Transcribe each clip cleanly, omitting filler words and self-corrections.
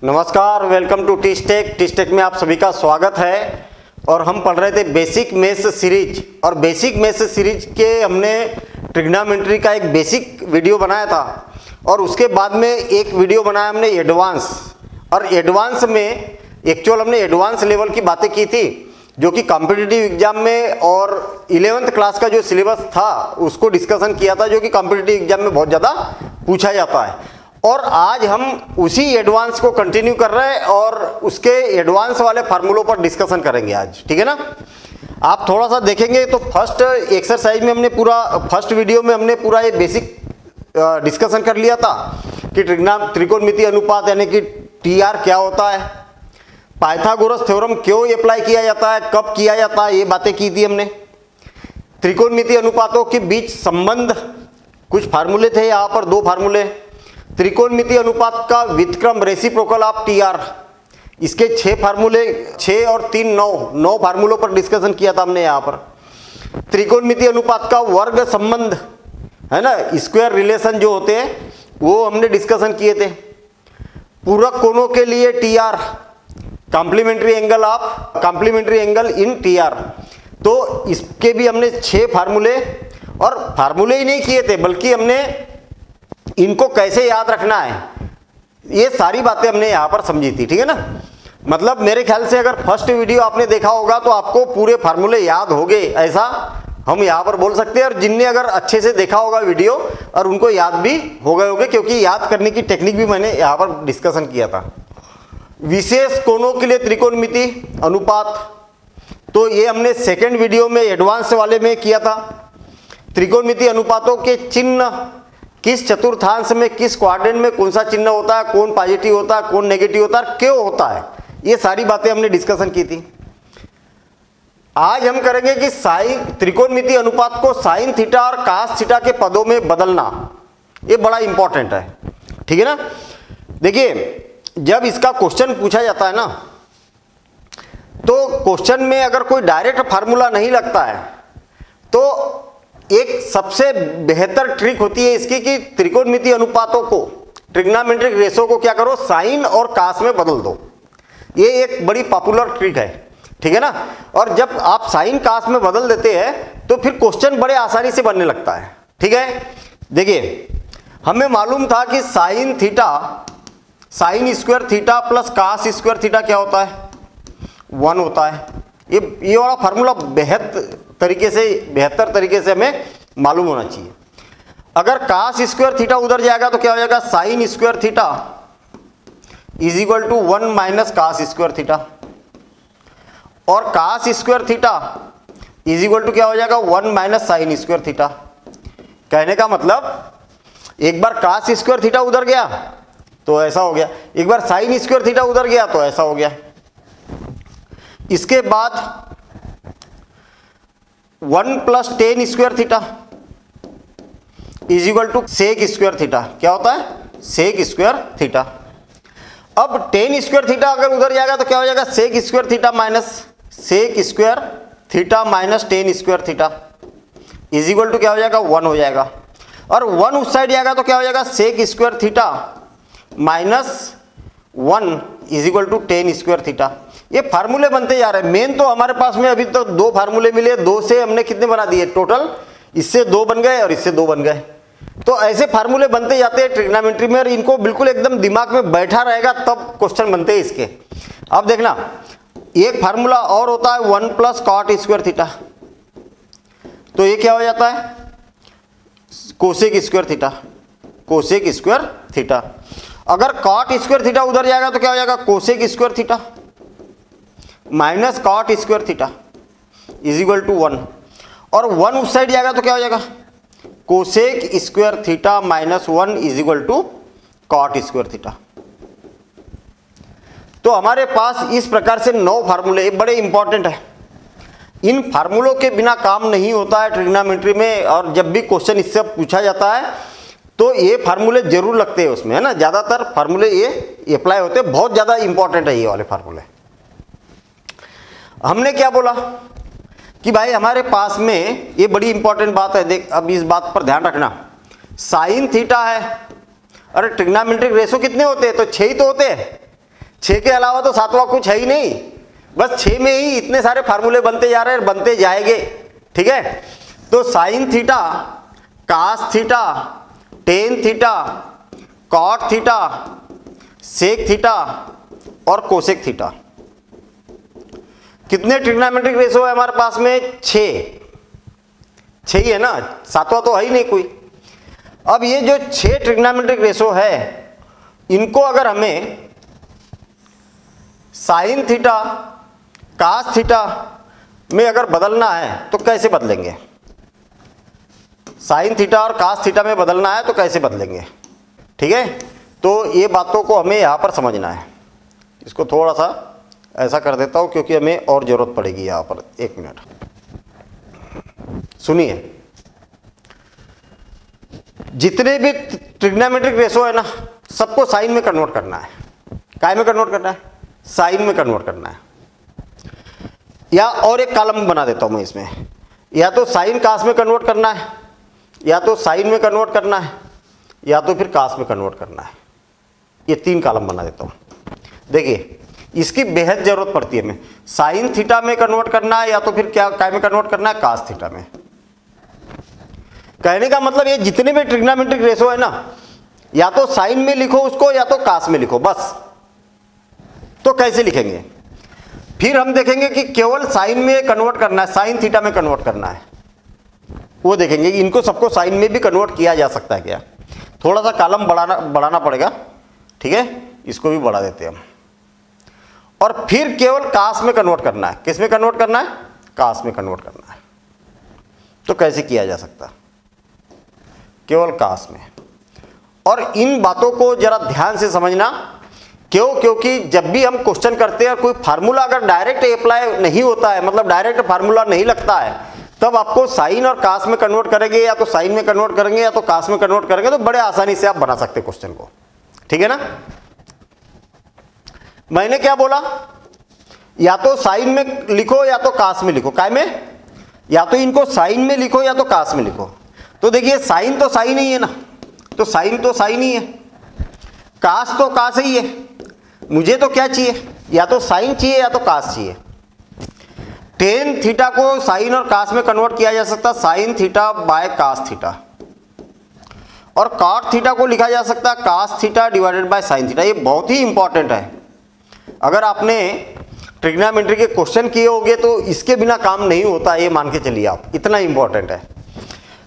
नमस्कार, welcome to टीस्टेक। टीस्टेक में आप सभी का स्वागत है। और हम पढ़ रहे थे बेसिक मैथ्स सीरीज, और बेसिक मैथ्स सीरीज के हमने ट्रिग्नोमेट्री का एक बेसिक वीडियो बनाया था, और उसके बाद में एक वीडियो बनाया हमने एडवांस। और एडवांस में एक्चुअल हमने एडवांस लेवल की बातें की थी, जो कि कॉम्पिटिटिव एग्जाम में और 11th क्लास का जो सिलेबस था उसको डिस्कशन किया था, जो कि कॉम्पिटिटिव एग्जाम में बहुत ज़्यादा पूछा जाता है। और आज हम उसी एडवांस को कंटिन्यू कर रहे हैं और उसके एडवांस वाले फार्मूलों पर डिस्कशन करेंगे आज, ठीक है ना। आप थोड़ा सा देखेंगे तो फर्स्ट एक्सरसाइज में हमने फर्स्ट वीडियो में हमने पूरा ये बेसिक डिस्कशन कर लिया था कि त्रिकोणमितीय अनुपात यानी कि टीआर क्या होता है, पाइथागोरस थ्योरम क्यों अप्लाई किया जाता है, कब किया जाता है, ये बातें की थी हमने। त्रिकोणमितीय अनुपातों के बीच संबंध, कुछ फार्मूले थे, यहाँ पर 2 फार्मूले। त्रिकोणमितीय अनुपात का व्युत्क्रम रेसिप्रोकल ऑफ टीआर, इसके 6 फार्मूले, 6 और 3 9 फार्मूलों पर डिस्कशन किया था हमने यहाँ पर। त्रिकोणमितीय अनुपात का वर्ग संबंध है ना, स्क्वायर रिलेशन जो होते हैं वो हमने डिस्कशन किए थे। पूरक कोणों के लिए TR, complementary angle in TR, तो इसके भी हमने 6 फार्मूले, और फार्मूले ही नहीं किए थे बल्कि हमने इनको कैसे याद रखना है ये सारी बातें हमने यहां पर समझी थी, ठीक है ना। मतलब मेरे ख्याल से अगर फर्स्ट वीडियो आपने देखा होगा तो आपको पूरे फार्मूले याद हो गए, ऐसा हम यहां पर बोल सकते हैं। और जिनने अगर अच्छे से देखा होगा वीडियो और उनको याद भी हो गए होंगे, क्योंकि याद करने की टेक्निक भी मैंने यहां पर डिस्कशन किया था। विशेष कोणों के लिए त्रिकोणमितीय अनुपात, तो ये हमने सेकेंड वीडियो में एडवांस वाले में किया था। त्रिकोणमितीय अनुपातों के चिन्ह, किस चतुर्थांश में, किस क्वाड्रेंट में कौन सा चिन्ह होता है, कौन पॉजिटिव होता है, कौन नेगेटिव होता है, क्यों होता है, ये सारी बातें हमने डिस्कशन की थी। आज हम करेंगे कि त्रिकोणमितीय अनुपात को साइन थीटा और कास थीटा के पदों में बदलना, ये बड़ा इंपॉर्टेंट है, ठीक है ना। देखिए, जब इसका क्वेश्चन पूछा जाता है ना, तो क्वेश्चन में अगर कोई डायरेक्ट फार्मूला नहीं लगता है तो एक सबसे बेहतर ट्रिक होती है इसकी कि त्रिकोणमितीय अनुपातों को, ट्रिग्नोमेट्रिक रेशो को क्या करो, साइन और कास में बदल दो। ये एक बड़ी पॉपुलर ट्रिक है, ठीक है ना। और जब आप साइन कास में बदल देते हैं तो फिर क्वेश्चन बड़े आसानी से बनने लगता है, ठीक है। देखिए, हमें मालूम था कि sine square theta plus cos square theta क्या होता है, 1 होता है। ये वाला फार्मूला बेहतर तरीके से हमें मालूम होना चाहिए। अगर कास स्क्वायर थीटा उधर जाएगा तो क्या हो जाएगा, sine square theta is equal to 1 minus cos square theta, और cos square theta is equal to क्या हो जाएगा, 1 माइनस साइन स्क्वायर थीटा। कहने का मतलब, एक बार कास स्क्वायर थीटा उधर गया तो ऐसा हो गया, एक बार साइन स्क्वायर थीटा उधर गया तो ऐसा हो गया। इसके बाद 1 plus tan square theta is equal to sec square theta, क्या होता है, सेक स्क्वायर थीटा। अब टेन स्क्वायर थीटा अगर उधर जाएगा तो क्या हो जाएगा, sec square theta minus tan square theta is equal to क्या हो जाएगा, 1 हो जाएगा। और 1 उस साइड जाएगा तो क्या हो जाएगा, sec square theta minus 1 is equal to tan square theta. ये फार्मूले बनते जा रहे हैं। मेन तो हमारे पास में अभी तो 2 फार्मूले मिले, 2 से हमने कितने बना दिए टोटल, इससे 2 बन गए और इससे 2 बन गए। तो ऐसे फार्मूले बनते जाते हैं ट्रिग्नोमेट्री में, और इनको बिल्कुल एकदम दिमाग में बैठा रहेगा तब क्वेश्चन बनते हैं इसके। अब देखना, एक फार्मूला और होता है 1 प्लस कॉट स्क्वायर थीटा, तो ये क्या हो जाता है, कोसेक स्क्वायर थीटा। अगर कॉट स्क्वायर थीटा उधर जाएगा तो क्या हो जाएगा, cosec square theta minus cot square theta is equal to 1, और 1 उस साइड जाएगा तो क्या हो जाएगा, cosec square theta minus 1 is equal to cot square theta. तो हमारे पास इस प्रकार से 9 फार्मूले, ये बड़े इंपॉर्टेंट है। इन फार्मूलों के बिना काम नहीं होता है ट्रिग्नोमेट्री में, और जब भी क्वेश्चन इससे पूछा जाता है तो ये फार्मूले जरूर लगते हैं उसमें, है ना। ज्यादातर फार्मूले ये अप्लाई होते हैं, बहुत ज्यादा इंपॉर्टेंट है ये वाले फार्मूले। हमने क्या बोला कि भाई हमारे पास में, ये बड़ी इंपॉर्टेंट बात है, देख अब इस बात पर ध्यान रखना, साइन थीटा है, अरे ट्रिग्नोमेट्रिक रेशो कितने होते हैं, तो 6 ही तो होते हैं। 6 के अलावा तो सातवां कुछ है ही नहीं, बस 6 में ही इतने सारे फार्मूले बनते जा रहे हैं, बनते जाएंगे। ठीक है, तो sine theta, cos theta, tan theta, cot theta, sec theta और कोसेक थीटा। कितने ट्रिग्नोमेट्रिक रेशो है हमारे पास में? 6 ही है ना, सातवां तो है ही नहीं कोई। अब ये जो 6 ट्रिग्नोमेट्रिक रेशो है, इनको अगर हमें साइन थीटा, कास थीटा में अगर बदलना है तो कैसे बदलेंगे? साइन थीटा और कास थीटा में बदलना है तो कैसे बदलेंगे? ठीक है, तो ये बातों को हमें यहाँ पर समझना है। इसको थोड़ा सा ऐसा कर देता हूँ क्योंकि हमें और ज़रूरत पड़ेगी यहाँ पर। 1 मिनट सुनिए। जितने भी ट्रिग्नोमेट्रिक रेशो है ना, सबको साइन में कन्वर्ट करना है। काय में कन्वर्ट करना है? साइन में कन्वर्ट करना है। या और एक कॉलम बना देता हूँ मैं इसमें, या तो साइन कास में कन्वर्ट करना है, या तो साइन में कन्वर्ट करना है, या तो फिर कास में कन्वर्ट करना है। ये 3 कॉलम बना देता हूँ। देखिए, इसकी बेहद जरूरत पड़ती है हमें। साइन थीटा में कन्वर्ट करना है, या तो फिर क्या काय में कन्वर्ट करना है? कास थीटा में। कहने का मतलब ये जितने भी ट्रिग्नोमेट्रिक रेशो है ना, या तो साइन में लिखो उसको, या तो कास में लिखो, बस। तो कैसे लिखेंगे? फिर हम देखेंगे कि केवल साइन में कन्वर्ट करना है, साइन थीटा में कन्वर्ट करना है, वो देखेंगे। इनको सबको साइन में भी कन्वर्ट किया जा सकता है क्या? थोड़ा सा कॉलम बढ़ाना पड़ेगा। ठीक है, इसको भी बढ़ा देते हैं हम। और फिर केवल कास में कन्वर्ट करना है। किस में कन्वर्ट करना है? कास में कन्वर्ट करना है। तो कैसे किया जा सकता है? केवल कास में। और इन बातों को जरा ध्यान से समझना। क्यों? क्योंकि जब भी हम क्वेश्चन करते हैं, कोई फार्मूला अगर डायरेक्ट अप्लाई नहीं होता है, मतलब डायरेक्ट फार्मूला नहीं लगता है, तब आपको साइन और कास में कन्वर्ट करेंगे, या तो साइन में कन्वर्ट करेंगे या तो कास में कन्वर्ट करेंगे, तो बड़े आसानी से आप बना सकते क्वेश्चन को। ठीक है ना? मैंने क्या बोला? या तो साइन में लिखो या तो कास में लिखो। काय में? या तो इनको साइन में लिखो या तो कास में लिखो। तो देखिए, साइन तो साइन ही है ना, तो साइन तो साइन ही है, कास तो कास ही है। मुझे तो क्या चाहिए? या तो साइन चाहिए या तो कास चाहिए। टेन थीटा को साइन और कास में कन्वर्ट किया जा सकता, sine theta by cos theta. और कॉट थीटा को लिखा जा सकता cos theta divided by sine theta. ये बहुत ही इंपॉर्टेंट है। अगर आपने ट्रिग्नोमेट्री के क्वेश्चन किए होंगे तो इसके बिना काम नहीं होता, ये मान के चलिए आप, इतना इंपॉर्टेंट है।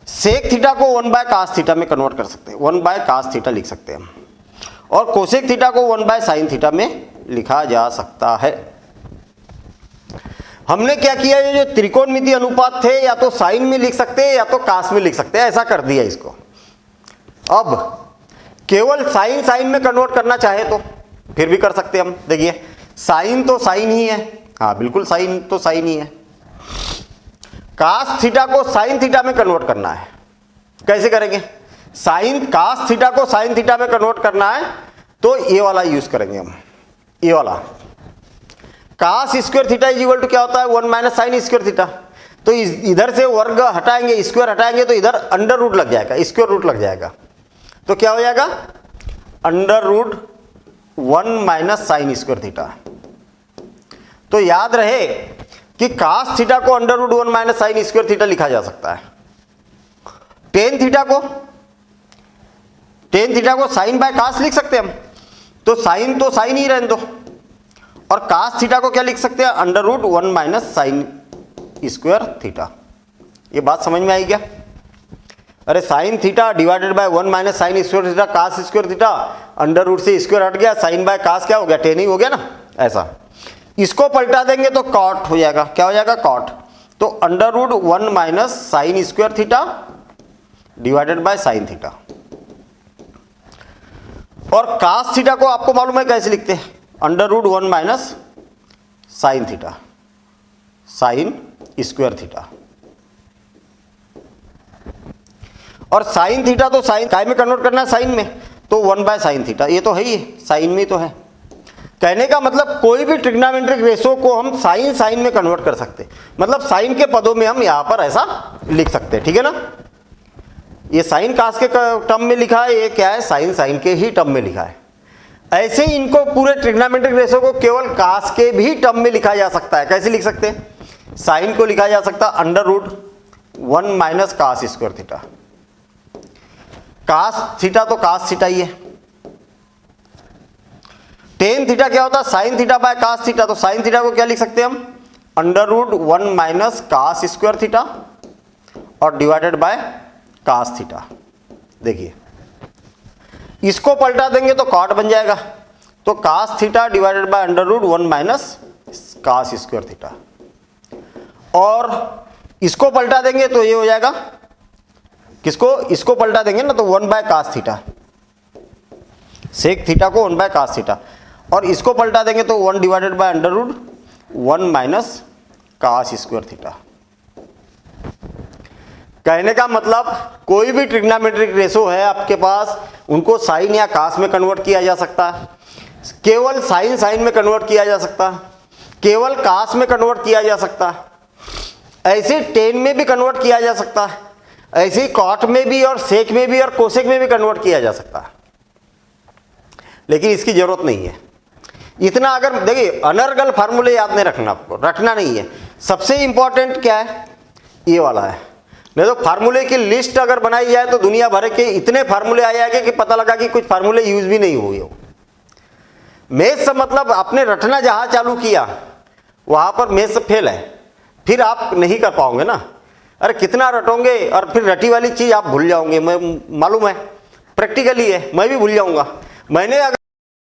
सेक थीटा को 1 बाय कास थीटा में कन्वर्ट कर सकते हैं, 1 बाय कास थीटा लिख सकते हैं हम। और कोसेक थीटा को 1 बाय साइन थीटा में लिखा जा सकता है। हमने क्या किया? ये जो त्रिकोणमितीय अनुपात थे, या तो साइन में लिख सकते हैं या तो कास में लिख सकते हैं, ऐसा कर दिया इसको। अब केवल साइन साइन में कन्वर्ट करना चाहे तो फिर भी कर सकते हैं हम। देखिए, साइन तो साइन ही है, हाँ बिल्कुल साइन तो साइन ही है। कास थीटा को साइन थीटा में कन्वर्ट करना है, कैसे करेंगे? साइन कास थीटा को साइन थीटा में कन्वर्ट करना है तो ये वाला यूज करेंगे हम, ये वाला। Cos square theta is equal to क्या होता है? 1 माइनस साइन स्क्वायर थीटा। तो इधर से वर्ग हटाएंगे, स्क्वायर हटाएंगे, तो इधर अंडर रूट लग जाएगा, स्क्वायर रूट लग जाएगा। तो क्या हो जाएगा? Under root 1 minus sine square theta. तो याद रहे कि कास थीटा को under root 1 minus sine square theta लिखा जा सकता है। टेन थीटा को साइन बाय कास लिख सकते हैं हम, तो साइन ही रहने दो। और कास थीटा को क्या लिख सकते हैं? Under root 1 minus sine square theta. ये बात समझ में आई क्या? अरे sine theta divided by 1 minus sine square theta, cos square theta, under root से स्क्वायर हट गया, साइन बाय कास क्या हो गया? टेन ही हो गया ना। ऐसा इसको पलटा देंगे तो कॉट हो जाएगा। क्या हो जाएगा? कॉट। तो under root 1 minus sine square theta divided by sine theta. और कास थीटा को आपको मालूम है कैसे लिखते हैं? Under root 1 minus sine theta, sine square theta. और साइन थीटा तो साइन काय में कन्वर्ट करना है? साइन में, तो 1 बाय साइन थीटा। ये तो है ही, साइन में तो है। कहने का मतलब कोई भी ट्रिग्नोमेट्रिक रेशो को हम साइन साइन में कन्वर्ट कर सकते, मतलब साइन के पदों में हम यहां पर ऐसा लिख सकते हैं। ठीक है ना? ये साइन कास के टर्म में लिखा है, ये क्या है? साइन साइन के ही टर्म में लिखा है। ऐसे ही इनको पूरे ट्रिग्नोमेट्रिक रेशो को केवल कास के भी टर्म में लिखा जा सकता है। कैसे लिख सकते हैं? साइन को लिखा जा सकता है √1 minus cos square theta. Cos theta तो कास थीटा ही है। टेन थीटा क्या होता है? Sine theta by cos theta. तो साइन थीटा को क्या लिख सकते हैं हम? √1 माइनस कास स्क्वायर थीटा और डिवाइडेड बाय कास थीटा। देखिए इसको पलटा देंगे तो कॉट बन जाएगा, तो cos theta divided by √1 minus cos square theta. और इसको पलटा देंगे तो ये हो जाएगा, किसको? इसको पलटा देंगे ना तो 1 by cos theta, sec theta को 1 बाय कास थीटा, और इसको पलटा देंगे तो 1 divided by √1 minus cos square theta. कहने का मतलब कोई भी ट्रिग्नोमेट्रिक रेशो है आपके पास, उनको साइन या कास में कन्वर्ट किया जा सकता है, केवल साइन साइन में कन्वर्ट किया जा सकता है, केवल कास में कन्वर्ट किया जा सकता है, ऐसे टेन में भी कन्वर्ट किया जा सकता है, ऐसे ही कॉट में भी और सेक में भी और कोसेक में भी कन्वर्ट किया जा सकता है, लेकिन इसकी जरूरत नहीं है। इतना अगर देखिए अनर्गल फार्मूले याद नहीं रखना, आपको रखना नहीं है। सबसे इंपॉर्टेंट क्या है? ये वाला है। नहीं तो फार्मूले की लिस्ट अगर बनाई जाए तो दुनिया भर के इतने फार्मूले आ जाएंगे कि पता लगा कि कुछ फार्मूले यूज भी नहीं हुए हो। मैथ्स मतलब आपने रटना जहां चालू किया वहां पर मैथ्स फेल है, फिर आप नहीं कर पाओगे ना। अरे कितना रटोगे और फिर रटी वाली चीज आप भूल जाओगे। मैं मालूम है, प्रैक्टिकली है, मैं भी भूल जाऊंगा। मैंने अगर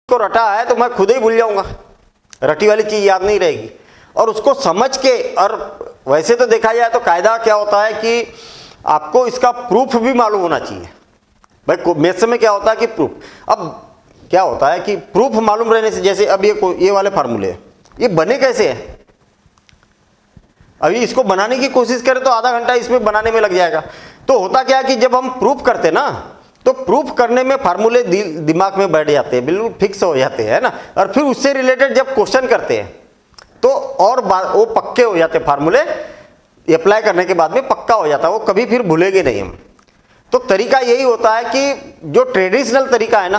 को रटा है तो मैं खुद ही भूल जाऊंगा, रटी वाली चीज याद नहीं रहेगी। और उसको समझ के, और वैसे तो देखा जाए तो कायदा क्या होता है कि आपको इसका प्रूफ भी मालूम होना चाहिए। भाई मैथ्स में क्या होता है कि प्रूफ, अब क्या होता है कि प्रूफ मालूम रहने से, जैसे अब ये वाले फार्मूले ये बने कैसे हैं, अभी इसको बनाने की कोशिश करें तो आधा घंटा इसमें बनाने में लग जाएगा। तो होता क्या है कि जब हम प्रूफ करते ना, तो प्रूफ करने में फार्मूले दिमाग में बैठ जाते हैं, बिल्कुल फिक्स हो जाते हैं ना। और फिर उससे रिलेटेड जब क्वेश्चन करते हैं तो और वो पक्के हो जाते हैं, फार्मूले अप्लाई करने के बाद में पक्का हो जाता है, वो कभी फिर भूलेंगे नहीं हम। तो तरीका यही होता है कि जो ट्रेडिशनल तरीका है ना,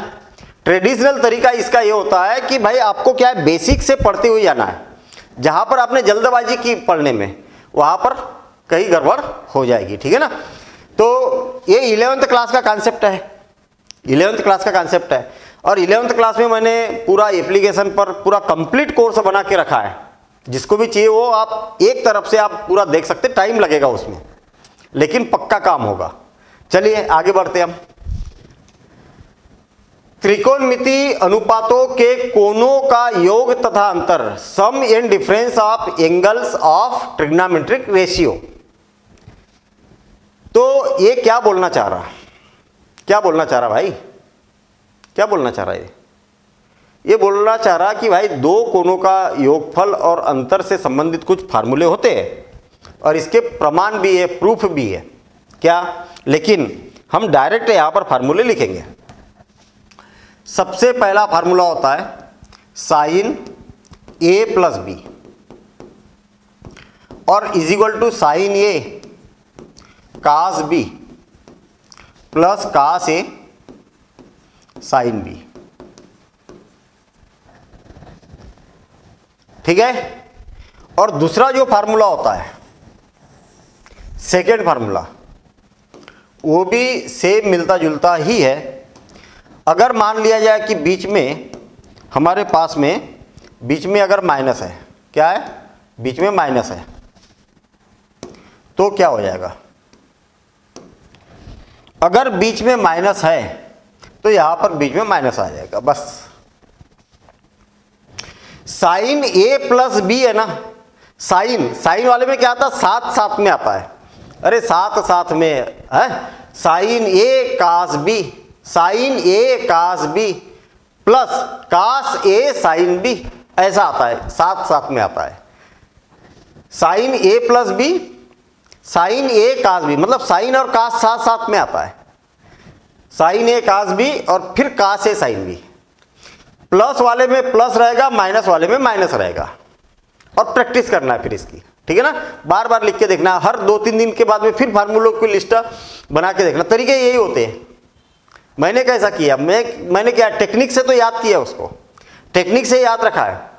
ट्रेडिशनल तरीका इसका ये होता है कि भाई आपको क्या है, बेसिक से पढ़ते हुए जाना है। जहां पर आपने जल्दबाजी की पढ़ने में, वहां पर कहीं गड़बड़ हो जाएगी, ठीक है ना। तो ये 11th क्लास का कॉन्सेप्ट है, 11th क्लास का कॉन्सेप्ट है। और 11th क्लास में मैंने पूरा एप्लीकेशन पर पूरा कंप्लीट कोर्स बना के रखा है। जिसको भी चाहिए वो आप एक तरफ से आप पूरा देख सकते, टाइम लगेगा उसमें, लेकिन पक्का काम होगा। चलिए आगे बढ़ते हम। त्रिकोणमिति अनुपातों के कोणों का योग तथा अंतर, sum and difference of angles of trigonometric ratio. तो ये क्या बोलना चाह रहा, क्या बोलना चाह रहा भाई, क्या बोलना चाह रहा है? ये बोलना चाह रहा कि भाई दो कोणों का योगफल और अंतर से संबंधित कुछ फार्मूले होते हैं और इसके प्रमाण भी है, प्रूफ भी है क्या। लेकिन हम डायरेक्ट यहां पर फार्मूले लिखेंगे। सबसे पहला फार्मूला होता है साइन ए प्लस बी और is equal to sine A cos B plus cos A sine B. ठीक है। और दूसरा जो फार्मूला होता है सेकेंड फार्मूला, वो भी सेम मिलता जुलता ही है। अगर मान लिया जाए कि बीच में हमारे पास में बीच में अगर माइनस है, क्या है, बीच में माइनस है, तो क्या हो जाएगा? अगर बीच में माइनस है तो यहां पर बीच में माइनस आ जाएगा बस। साइन ए प्लस बी है ना, साइन साइन वाले में क्या आता है, साथ साथ में आता है। अरे साथ साथ में है, sine A cos B, sign A cos B plus cos A sine B, ऐसा आता है, साथ साथ में आता है। Sine A plus B, sign A cos B, मतलब साइन और कास साथ साथ में आता है। साइन ए कास बी और फिर कास ए साइन बी। प्लस वाले में प्लस रहेगा, माइनस वाले में माइनस रहेगा। और प्रैक्टिस करना है फिर इसकी, ठीक है ना। बार बार लिख के देखना, हर 2-3 दिन के बाद में फिर फार्मूलों की लिस्ट बना के देखना। तरीके यही होते हैं, मैंने कैसा किया, मैंने क्या टेक्निक से तो याद किया, उसको टेक्निक से याद रखा है।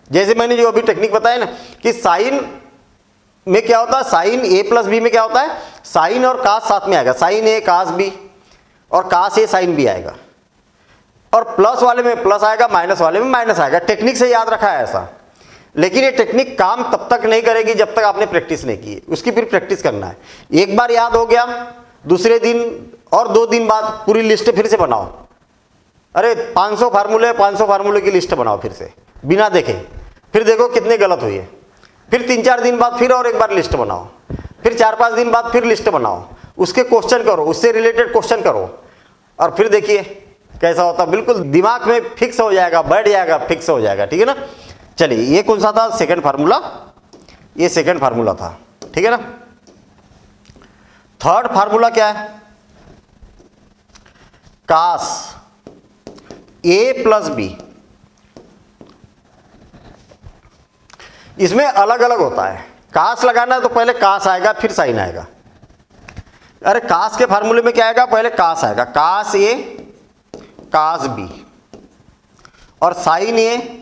जैसे मैंने जो अभी टेक्निक बताया ना कि साइन में क्या होता है, साइन ए प्लस बी में क्या होता है, साइन और कास साथ में आएगा, साइन ए कास बी और कास ए साइन बी आएगा, और प्लस वाले में प्लस आएगा, माइनस वाले में माइनस आएगा। टेक्निक से याद रखा है ऐसा। लेकिन ये टेक्निक काम तब तक नहीं करेगी जब तक आपने प्रैक्टिस नहीं की, उसकी फिर प्रैक्टिस करना है। एक बार याद हो गया, दूसरे दिन और 2 दिन बाद पूरी लिस्ट फिर से बनाओ। अरे 500 फार्मूले, 500 फार्मूले की लिस्ट बनाओ फिर से बिना देखे, फिर देखो कितने गलत हुई है। फिर 3-4 दिन बाद फिर और एक बार लिस्ट बनाओ, फिर 4-5 दिन बाद फिर लिस्ट बनाओ, उसके क्वेश्चन करो, उससे रिलेटेड क्वेश्चन करो, और फिर देखिए कैसा होता है। बिल्कुल दिमाग में फिक्स हो जाएगा, बैठ जाएगा, फिक्स हो जाएगा। ठीक है ना। चलिए, ये कौन सा था, सेकंड फार्मूला, ये सेकंड फार्मूला था। ठीक है ना। थर्ड फार्मूला क्या है, कास ए प्लस बी। इसमें अलग अलग होता है। कास लगाना है तो पहले कास आएगा, फिर साइन आएगा। अरे कास के फार्मूले में क्या आएगा, पहले कास आएगा, कास ए कास बी, और साइन ए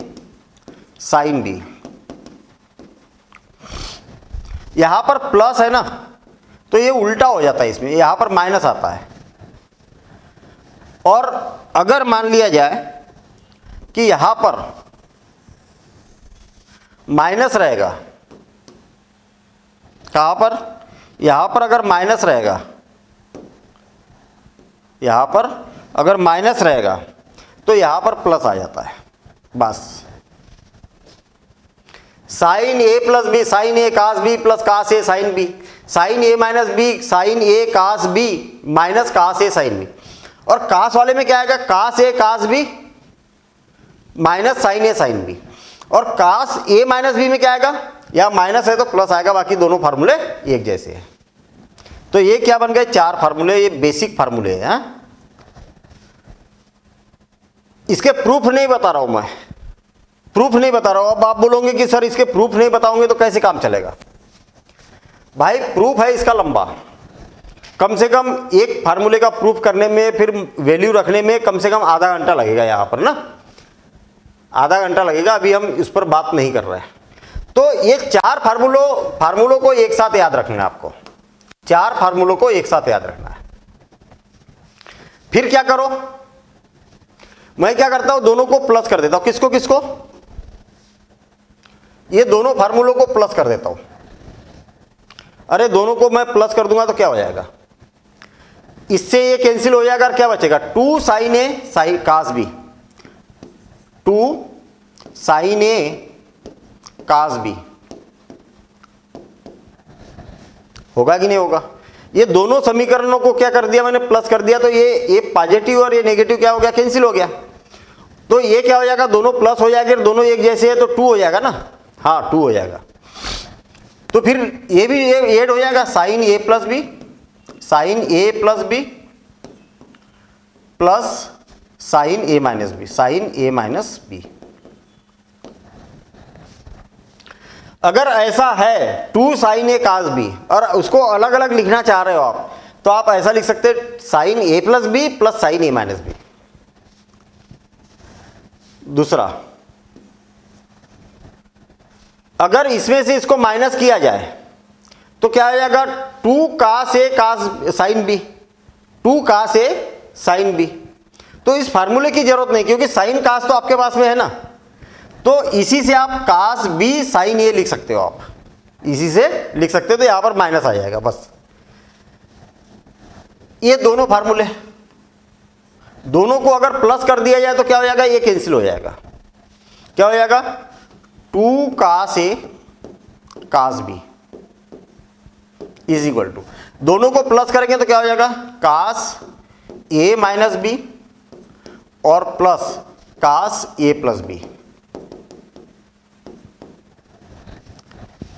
साइन बी। यहां पर प्लस है ना, तो ये उल्टा हो जाता है, इसमें यहां पर माइनस आता है। और अगर मान लिया जाए कि यहां पर माइनस रहेगा, कहां पर, यहां पर अगर माइनस रहेगा, यहां पर अगर माइनस रहेगा तो यहां पर प्लस आ जाता है बस। Sign A plus B, sign A cos B plus cos A sine B, sign A minus B, sign A cos B minus cos A sine B. और कास वाले में क्या आएगा, कास A cos B minus sign A sine B. और कास A minus B में क्या आएगा, या माइनस है तो प्लस आएगा, बाकी दोनों फार्मूले एक जैसे हैं। तो ये क्या बन गए, 4 फार्मूले, ये बेसिक फार्मूले हैं। इसके प्रूफ नहीं बता रहा हूं मैं, प्रूफ नहीं बता रहा हूं। अब आप बोलोगे कि सर इसके प्रूफ नहीं बताओगे तो कैसे काम चलेगा। भाई प्रूफ है इसका लंबा, कम से कम एक फार्मूले का प्रूफ करने में, फिर वैल्यू रखने में कम से कम आधा घंटा लगेगा, यहां पर ना आधा घंटा लगेगा। अभी हम इस पर बात नहीं कर रहे हैं। तो ये 4 फार्मूलों को एक साथ याद रखना है आपको, 4 फार्मूलों को एक साथ याद रखना है। फिर क्या करो, मैं क्या करता हूं, दोनों को प्लस कर देता हूं। किसको किसको, ये दोनों फार्मूलों को प्लस कर देता हूं। अरे दोनों को मैं प्लस कर दूंगा तो क्या हो जाएगा, इससे ये कैंसिल हो जाएगा, और क्या बचेगा, 2 sign A sign cos B, 2 sign A cos B. होगा कि नहीं होगा। ये दोनों समीकरणों को क्या कर दिया मैंने, प्लस कर दिया, तो ये पॉजिटिव और ये नेगेटिव क्या हो गया, कैंसिल हो गया। तो ये क्या हो जाएगा, दोनों प्लस हो जाएंगे, दोनों एक जैसे है तो 2 हो जाएगा ना, हाँ 2 हो जाएगा। तो फिर ये भी ऐड हो जाएगा, sign A plus B, sign A plus B plus sign A minus B, sign A minus B. अगर ऐसा है 2 साइन ए कास बी और उसको अलग अलग लिखना चाह रहे हो आप, तो आप ऐसा लिख सकते हैं, sign A plus B plus sign A minus B. दूसरा, अगर इसमें से इसको माइनस किया जाए तो क्या हो जाएगा, 2 cos A cos sine B, 2 cos A sine B. तो इस फार्मूले की जरूरत नहीं, क्योंकि साइन कास तो आपके पास में है ना, तो इसी से आप कास बी साइन ए लिख सकते हो, आप इसी से लिख सकते हो। तो यहां पर माइनस आ जाएगा बस। ये दोनों फार्मूले, दोनों को अगर प्लस कर दिया जाए तो क्या हो जाएगा, ये कैंसिल हो जाएगा। क्या हो जाएगा, 2 cos A cos B is equal to, दोनों को प्लस करेंगे तो क्या हो जाएगा, कास ए माइनस बी और plus cos A plus B.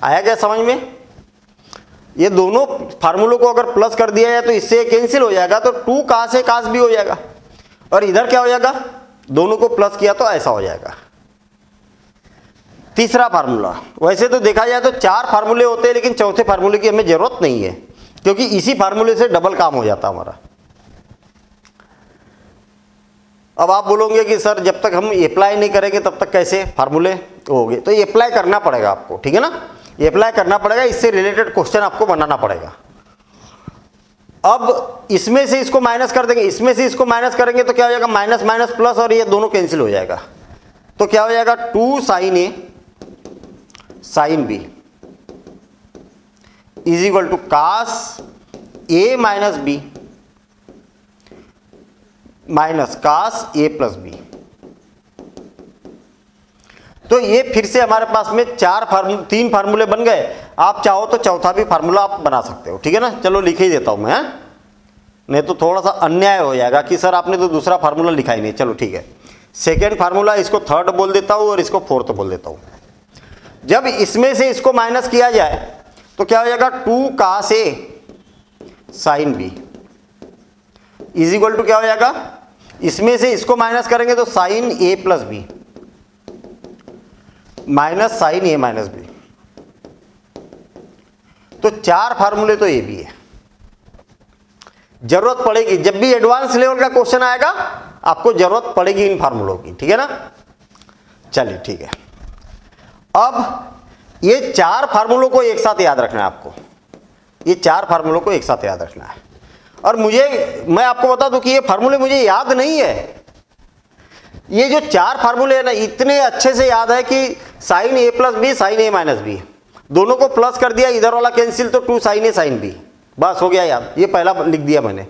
आया क्या समझ में। ये दोनों फार्मूलों को अगर प्लस कर दिया जाए तो इससे कैंसिल हो जाएगा, तो 2 कास ए कास बी हो जाएगा। और इधर क्या हो जाएगा, दोनों को प्लस किया तो ऐसा हो जाएगा। तीसरा फार्मूला, वैसे तो देखा जाए तो 4 फार्मूले होते हैं, लेकिन चौथे फार्मूले की हमें जरूरत नहीं है, क्योंकि इसी फार्मूले से डबल काम हो जाता हमारा। अब आप बोलोगे कि सर जब तक हम अप्लाई नहीं करेंगे तब तक कैसे फार्मूले होंगे, तो ये अप्लाई करना पड़ेगा आपको, ठीक है ना, ये अप्लाई करना पड़ेगा, इससे रिलेटेड क्वेश्चन आपको बनाना पड़ेगा। अब इसमें से इसको माइनस कर देंगे, इसमें से इसको माइनस करेंगे तो क्या हो जाएगा, माइनस माइनस प्लस, और ये दोनों कैंसिल हो जाएगा, तो क्या हो जाएगा 2 sin A sin B is equal to cos A minus B minus cos A plus B। तो ये फिर से हमारे पास में 3 फार्मूले बन गए। आप चाहो तो चौथा भी फार्मूला आप बना सकते हो, ठीक है ना। चलो लिख ही देता हूं मैं, नहीं तो थोड़ा सा अन्याय हो जाएगा कि सर आपने तो दूसरा फार्मूला लिखा ही नहीं। चलो ठीक है, सेकेंड फार्मूला, इसको थर्ड बोल देता हूं और इसको फोर्थ बोल देता हूं। जब इसमें से इसको माइनस किया जाए तो क्या हो जाएगा 2 cos A sin B is equal to क्या हो जाएगा, इसमें से इसको माइनस करेंगे तो sin A plus B minus sin A minus B। तो 4 फार्मूले तो ये भी है। जरूरत पड़ेगी जब भी एडवांस लेवल का क्वेश्चन आएगा, आपको जरूरत पड़ेगी इन फार्मूलों की, ठीक है ना। चलिए ठीक है, अब ये 4 फार्मूलों को एक साथ याद रखना है आपको, ये 4 फार्मूलों को एक साथ याद रखना है। और मैं आपको बता दूं कि ये फार्मूले मुझे याद नहीं है। ये जो 4 फार्मूले है ना, इतने अच्छे से याद है कि sin A plus B sin A minus B, दोनों को प्लस कर दिया, इधर वाला कैंसिल, तो 2 sin A sin B, बस हो गया याद। ये पहला लिख दिया मैंने।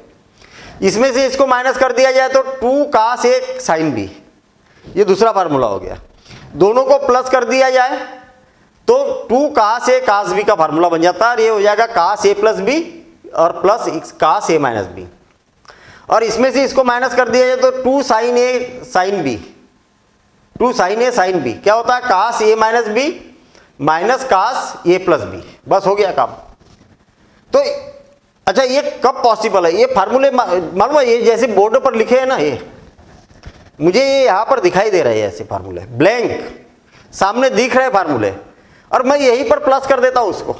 इसमें से इसको माइनस कर दिया जाए तो 2 cos A sin B, ये दूसरा फार्मूला हो गया। दोनों को प्लस कर दिया जाए तो 2 cos A cos B का फार्मूला बन जाता है, और ये हो जाएगा cos A प्लस B और plus cos A minus B। और इसमें से इसको माइनस कर दिया जाए तो 2 sin A sin B, 2 sin A sin B क्या होता है, cos A minus B minus cos A plus B, बस हो गया काम। तो अच्छा, ये कब पॉसिबल है, ये फार्मूले मालूम है, ये जैसे बोर्ड पर लिखे हैं ना, ये मुझे ये यहां पर दिखाई दे रहे हैं ऐसे फार्मूले, ब्लैंक सामने दिख रहे फार्मूले, और मैं यहीं पर प्लस कर देता हूं उसको।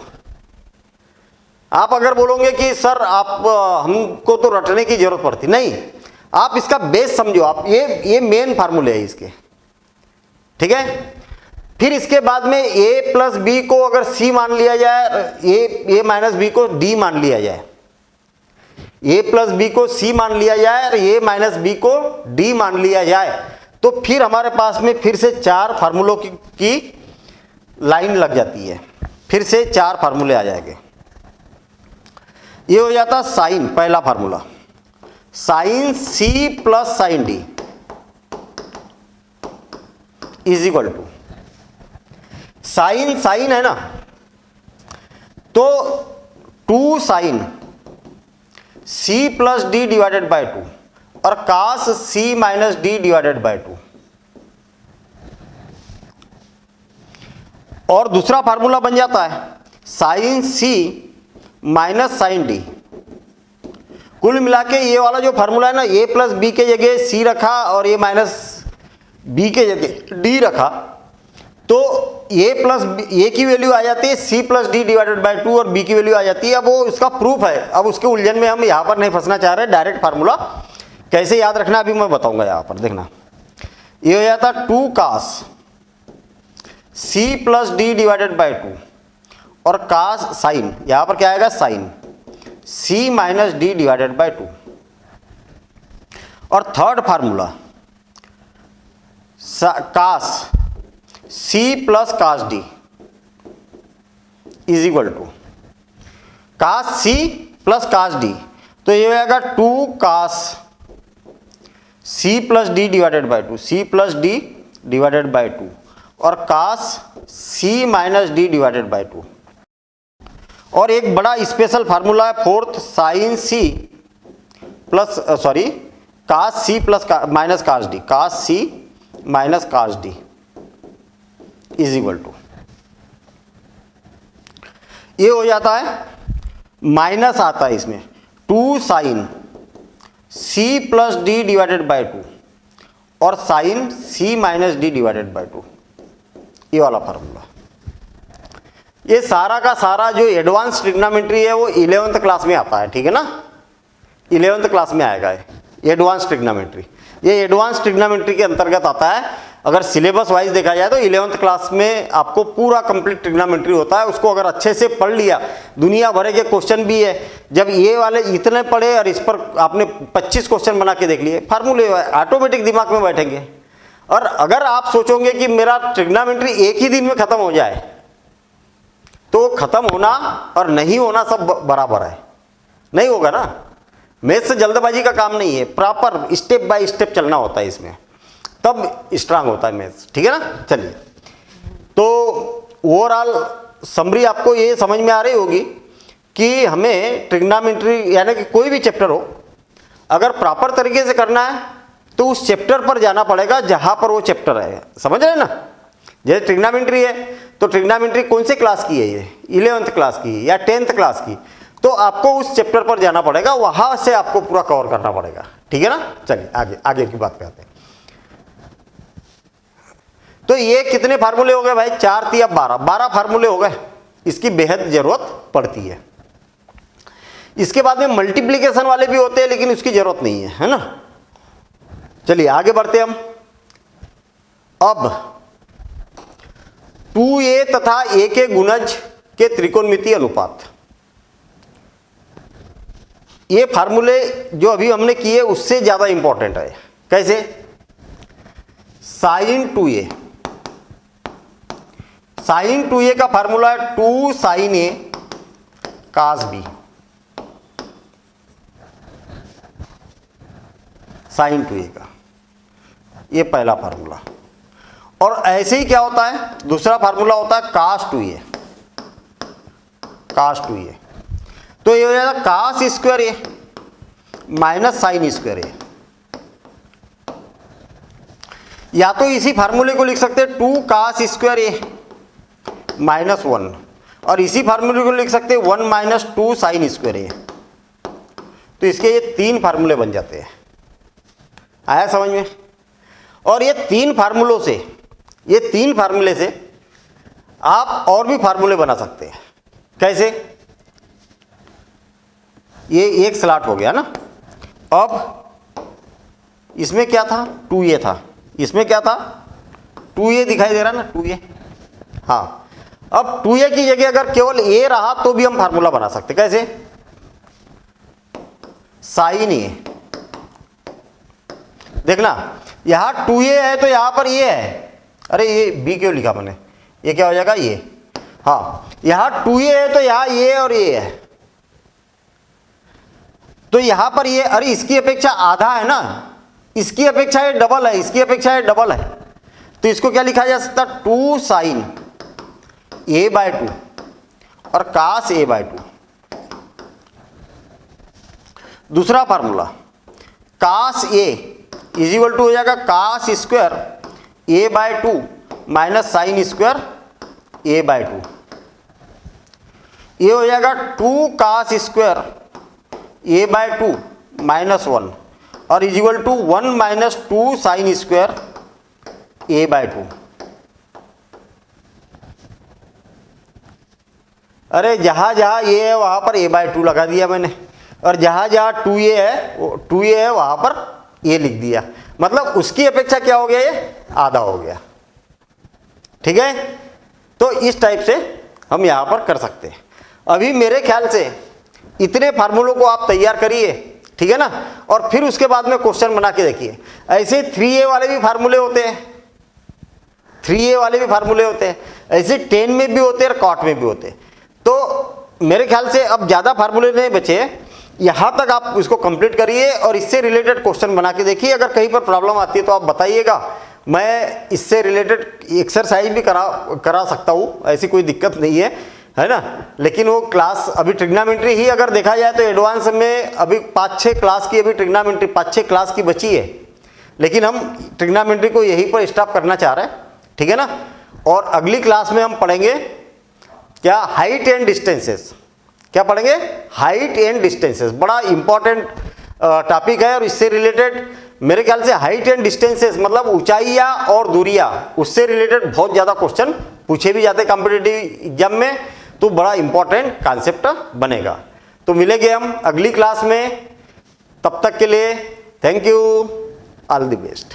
आप अगर बोलोगे कि सर आप हमको तो रटने की जरूरत पड़ती नहीं, आप इसका बेस समझो, आप ये मेन फार्मूले है इसके, ठीक है। फिर इसके बाद में A प्लस B को अगर C मान लिया जाए, A माइनस B को D मान लिया जाए, A प्लस B को C मान लिया जाए और A माइनस B को D मान लिया जाए, तो फिर हमारे पास में फिर से 4 फार्मूलों की लाइन लग जाती है, फिर से 4 फार्मूले आ जाएंगे। ये हो जाता साइन, पहला formula sine C plus sine D is equal to, sine sine है ना, तो 2 sin C plus D divided by 2 और cos C minus D divided by 2। और दूसरा फार्मूला बन जाता है sine C minus sine D। कुल मिला के ये वाला जो फार्मूला है ना, A प्लस B के जगह C रखा और A माइनस B के जगह D रखा, तो A प्लस A की वैल्यू आ जाती है C plus D divided by 2 और B की वैल्यू आ जाती है। अब वो इसका प्रूफ है, अब उसके उलझन में हम यहाँ पर नहीं फंसना चाह रहे। डायरेक्ट फार्मूला कैसे याद रखना अभी मैं बताऊंगा। यहाँ पर देखना, ये हो जाता 2 cos C plus D divided by 2 और cos साइन, यहाँ पर क्या आएगा sine C minus D divided by 2। और third formula cos C plus cos D is equal to cos C plus cos D, तो ये हो जाएगा 2 cos C plus D divided by 2, C plus D divided by 2 और cos C minus D divided by 2। और एक बड़ा special formula है fourth, sine C plus cos C plus minus cos D, cos C minus cos D is equal to, ये हो जाता है minus आता है इसमें 2 sine C plus D divided by 2 और sine C minus D divided by 2, ये वाला फार्मूला। ये सारा का सारा जो एडवांस ट्रिग्नोमेट्री है वो 11th क्लास में आता है, ठीक है ना, 11th क्लास में आएगा एडवांस ट्रिग्नोमेट्री। ये एडवांस ट्रिग्नोमेट्री के अंतर्गत आता है। अगर सिलेबस वाइज देखा जाए तो 11th क्लास में आपको पूरा कंप्लीट ट्रिग्नोमेट्री होता है। उसको अगर अच्छे से पढ़ लिया, दुनिया भर के क्वेश्चन भी है। जब ये वाले इतने पढ़े और इस पर आपने 25 क्वेश्चन बना के देख लिए, फार्मूले ऑटोमेटिक दिमाग में बैठेंगे। और अगर आप सोचोगे कि मेरा ट्रिग्नोमेट्री एक ही दिन में खत्म हो जाए, तो खत्म होना और नहीं होना सब बराबर है, नहीं होगा ना। मैथ से जल्दबाजी का काम नहीं है, प्रॉपर स्टेप बाय स्टेप चलना होता है इसमें, तब स्ट्रांग होता है मैथ्स। ठीक है ना। चलिए, तो ओवरऑल समरी आपको ये समझ में आ रही होगी कि हमें ट्रिग्नोमेट्री यानी कि कोई भी चैप्टर हो, अगर प्रॉपर तरीके से करना है तो उस चैप्टर पर जाना पड़ेगा जहां पर वो चैप्टर है। समझ रहे हैं ना। जैसे ट्रिग्नोमेट्री है तो ट्रिग्नोमेट्री कौन से क्लास की है, ये 11th क्लास की या 10th क्लास की, तो आपको उस चैप्टर पर जाना पड़ेगा, वहां से आपको पूरा कवर करना पड़ेगा। ठीक है ना। चलिए आगे आगे की बात करते हैं। तो ये कितने फार्मूले हो गए भाई, 4 3 12 फार्मूले हो गए। इसकी बेहद जरूरत पड़ती है। इसके बाद में मल्टीप्लिकेशन वाले भी होते हैं, लेकिन उसकी जरूरत नहीं है ना। चलिए आगे बढ़ते हम। अब 2a तथा a के गुणज के त्रिकोणमितीय अनुपात, ये फार्मूले जो अभी हमने किए उससे ज्यादा इंपॉर्टेंट है। कैसे? साइन 2a, साइन 2a का फार्मूला है 2 sin a cos b, sine 2a का ये पहला फार्मूला। और ऐसे ही क्या होता है, दूसरा फार्मूला होता है cos 2a, cos 2a। तो ये हो जाएगा cos square a minus sine square a। या तो इसी फार्मूले को लिख सकते हैं 2 cos स्क्वायर a माइनस 1, और इसी फार्मूले को लिख सकते हैं 1 माइनस 2 साइन स्क्वायर a। तो इसके ये 3 फार्मूले बन जाते हैं। आया समझ में। और ये 3 फार्मूलों से, ये 3 फार्मूले से आप और भी फार्मूले बना सकते हैं। कैसे? ये एक स्लॉट हो गया ना। अब इसमें क्या था, 2a था, इसमें क्या था 2a दिखाई दे रहा ना, 2a। हाँ, अब 2a की जगह अगर केवल a रहा तो भी हम फार्मूला बना सकते। कैसे? साइन a, देखना यहां 2a है तो यहां पर ये है, अरे ये b क्यों लिखा मैंने, ये क्या हो जाएगा ये। हाँ, यहां 2a है तो यहां ये और ये है, तो यहां पर ये, अरे इसकी अपेक्षा आधा है ना, इसकी अपेक्षा ये डबल है, इसकी अपेक्षा ये डबल है, तो इसको क्या लिखा जा सकता, 2 sin a/2 और cos a/2। दूसरा formula cos a is equal to हो जाएगा cos square a/2 minus sine square a/2। ये हो जाएगा 2 cos स्क्वायर a/2 माइनस 1 और is equal to 1 minus 2 sine square a/2। अरे जहां जहां ये है वहां पर a/2 लगा दिया मैंने, और जहां जहां 2a है वहां पर ये लिख दिया, मतलब उसकी अपेक्षा क्या हो गया, ये आधा हो गया। ठीक है। तो इस टाइप से हम यहां पर कर सकते हैं। अभी मेरे ख्याल से इतने फार्मूलों को आप तैयार करिए, ठीक है ना, और फिर उसके बाद में क्वेश्चन बना के देखिए। ऐसे 3a वाले भी फार्मूले होते हैं, 3a वाले भी फार्मूले होते हैं, ऐसे 10 में भी होते हैं और कॉट में भी होते हैं। तो मेरे ख्याल से अब ज्यादा फार्मूले नहीं बचे, यहां तक आप इसको कंप्लीट करिए और इससे रिलेटेड क्वेश्चन बना के देखिए। अगर कहीं पर प्रॉब्लम आती है तो आप बताइएगा, मैं इससे रिलेटेड एक्सरसाइज भी करा सकता हूं, ऐसी कोई दिक्कत नहीं है ना। लेकिन वो क्लास अभी ट्रिग्नोमेट्री ही अगर देखा जाए तो एडवांस में अभी 5-6 क्लास की, अभी ट्रिग्नोमेट्री 5-6 क्लास की बची है, लेकिन हम ट्रिग्नोमेट्री को यहीं पर स्टॉप करना चाह रहे हैं। ठीक है ना। और अगली क्लास में हम पढ़ेंगे क्या, हाइट एंड डिस्टेंसेस। क्या पढ़ेंगे, हाइट एंड डिस्टेंसेस। बड़ा इंपॉर्टेंट टॉपिक है और इससे रिलेटेड मेरे ख्याल से हाइट एंड डिस्टेंसेस मतलब ऊंचाइयां और दूरियां, उससे रिलेटेड बहुत ज्यादा क्वेश्चन पूछे भी जाते हैं कॉम्पिटिटिव एग्जाम में, तो बड़ा इंपॉर्टेंट कॉन्सेप्ट बनेगा। तो मिलेंगे हम अगली क्लास में, तब तक के लिए thank you. All the best.